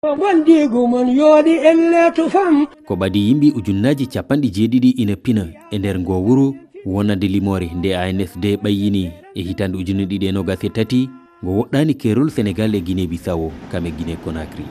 ko ɓadi yimɓe ujunnaji capanɗe jeeɗiɗi ina pina e nder ngo wuro wonande limore nde ANSD ɓayyini e hitande ujunne ɗiɗi e nogas e tati ngo woɗɗani kerol Sénégal e Guinée Bissau kame Guinée Conakry.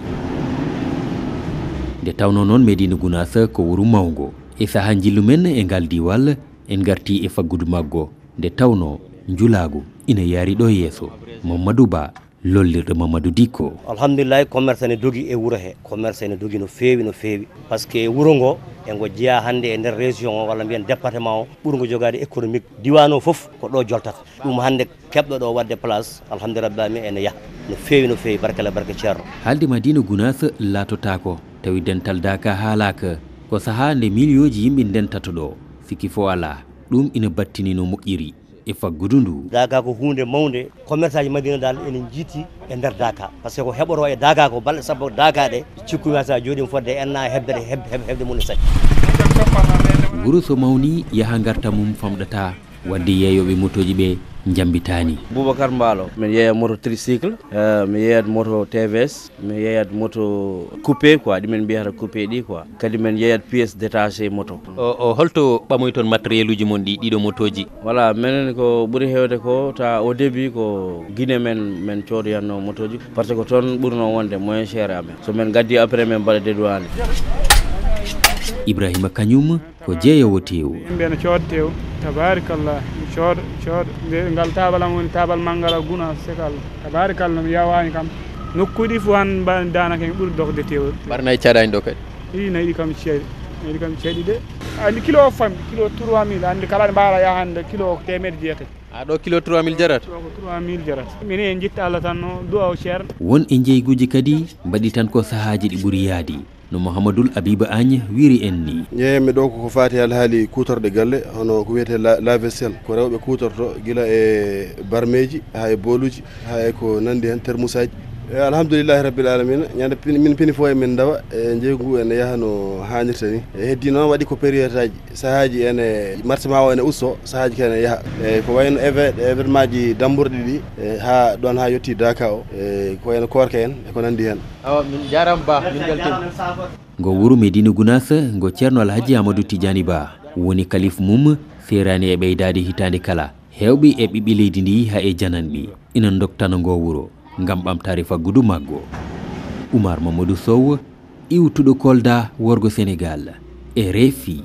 Nde tawno noon Médina Gounass ko wuro mawngo e saha jillu men e ngal diwal en garti e faggudu maggo nde tawno njulagu ina yaari ɗo yeeso. Mamadou Ba lollirde Mamadou Dikko. Alhamdulillah commerce ne dogi e wuro he commerce ne dogi no feewi par ce que wuro ngo e ngo jeeya hande e nder région o walla mbiyen département o ɓuurgo jogade économique diwano fof ko ɗo joltata ɗum hande keɓɗo ɗo wadde place alhamdulillah rabbil alamin ene yaha no feewi barkala barka ceerno. Haalde Madina Gounass latotako tawi dental daka haalaka ko saha nde milioji yimɓe dentata ɗo sikki fo ala ɗum ina battini no moƴƴiri e faggudu ndu. Daga ko hunde mawde commerce aji Madina dal ene jiiti e nder Daga par ce que ko heɓoro e Daga ko balɗe sappo Daga ɗe cikkumi sa jooɗi fodde enna hebde mum saɗi. Wuro so mawni yaha garta mum famɗata wadde yeeyoɓe motoji ɓe jambitani. Boubacar Mballo min yeeya moto tricycle mi yeeyat moto TVS mi yeeyat moto coupé quoi ɗi min mbiyata coupé ɗi quoi kadi min yeeyat pièce détaché moto. O holto ɓamoy toon matériel uji mon ɗiɗo motoji? Voilà minen ko ɓuuri hewde ko ta au début ko Guinée men codoyanno motoji par ce que toon ɓurno wonde moins cher amen so min gaddi après min mbaɗa dédouane. Ibrahima kañum ko jeeyowo tew. Yimɓe no cooda tew tabarikallah cooda ngal tabalam woni tabal mangala Gounass sekal tabarikallah mi yawani kam nokkuɗi fof han danaka en ɓuuri dokde tew. Barna e caɗani ɗo kadi? I nayi kam ceeɗi de andi kilo fam kilo 3000 andi kala mbara yahande kilo temedde jeetati. Ɗo kilo 3000 jarata? Ko 3000 jarata. Min en jitta Allah tan no du'a o ceerno. Won e jeyguji kadi mbaɗi tan ko sahaji ɗi ɓuuri yaadi no Mouhamadoul Abiba Agne wiri en ni. Jeeyami ɗo koko fati alhaali kutorɗe galle hono ko wiyete lave-vaisselle ko rewɓe kutorto gila e barmeji ha e boluji ha e ko nandi hen termusaji. Alhamdulillahi rabbil alamin ñande min pini fo e min dawa e jeygu ene yaha no hannirta ni heddi noon waɗi ko période aji sahaji ene marché ma o ene usto sahaji kene yaha ko wayno événement ji damburɗi ɗi ha ɗon ha yetti Daka o ko wayno korka en e ko nandi hen. Awa min jarama Ba min beltima. Ngo wuro Médina Gounass ngo ceerno Alhaji Amadou Tidiani Ba woni kalif mum serani e ɓeydade hitande kala hewɓe e ɓiɓɓe leydi ndi ha e jananɓe ina doktana ngo wuro ngam ɓamtare faggudu maggo. Oumar Mamadou Sow iwtuɗo Kolda worgo Sénégal RFI.